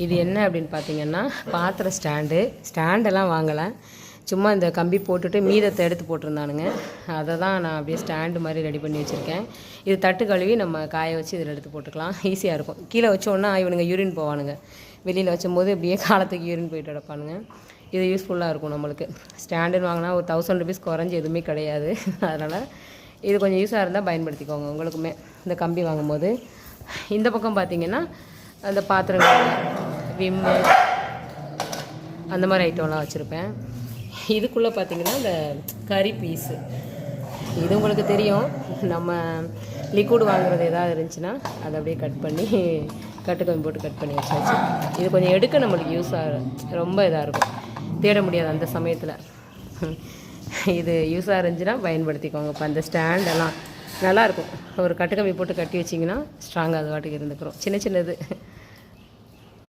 இது என்ன அப்படின்னு பார்த்தீங்கன்னா பாத்திர ஸ்டாண்டெல்லாம் வாங்கலை. சும்மா இந்த கம்பி போட்டுட்டு மீதத்தை எடுத்து போட்டிருந்தானுங்க. அதை தான் நான் அப்படியே ஸ்டாண்டு மாதிரி ரெடி பண்ணி வச்சுருக்கேன். இது தட்டு கழுவி நம்ம காய வச்சு இதில் எடுத்து போட்டுக்கலாம். ஈஸியாக இருக்கும். கீழே வச்சோன்னா இவனுங்க யூரின் போவானுங்க. வெளியில் வச்சும்போது அப்படியே காலத்துக்கு யூரின் போயிட்டு கிடப்பானுங்க. இது யூஸ்ஃபுல்லாக இருக்கும் நம்மளுக்கு. ஸ்டாண்டுன்னு வாங்கினா ஒரு 1000 ரூபீஸ் குறைஞ்சி எதுவுமே கிடையாது. அதனால் இது கொஞ்சம் யூஸாக இருந்தால் பயன்படுத்திக்கோங்க உங்களுக்குமே. இந்த கம்பி வாங்கும்போது இந்த பக்கம் பார்த்திங்கன்னா அந்த பாத்திரங்கள், விம்மு, அந்த மாதிரி ஐட்டம்லாம் வச்சுருப்பேன். இதுக்குள்ளே பார்த்திங்கன்னா இந்த கறி பீஸு, இது உங்களுக்கு தெரியும். நம்ம லிக்விட் வாங்குறது எதாவது இருந்துச்சுன்னா அதை அப்படியே கட் பண்ணி கட்டுக்கம்பி போட்டு கட் பண்ணி வச்சாச்சு. இது கொஞ்சம் எடுக்க நம்மளுக்கு யூஸாக ரொம்ப இதாக இருக்கும், தேட முடியாது அந்த சமயத்தில். இது யூஸாக இருந்துச்சுன்னா பயன்படுத்திக்கோங்க. இப்போ அந்த ஸ்டாண்டெல்லாம் நல்லாயிருக்கும். ஒரு கட்டுக்கம்பி போட்டு கட்டி வச்சிங்கன்னா ஸ்ட்ராங்காக அது வாட்டுக்கு இருந்துக்கிறோம். சின்ன சின்னது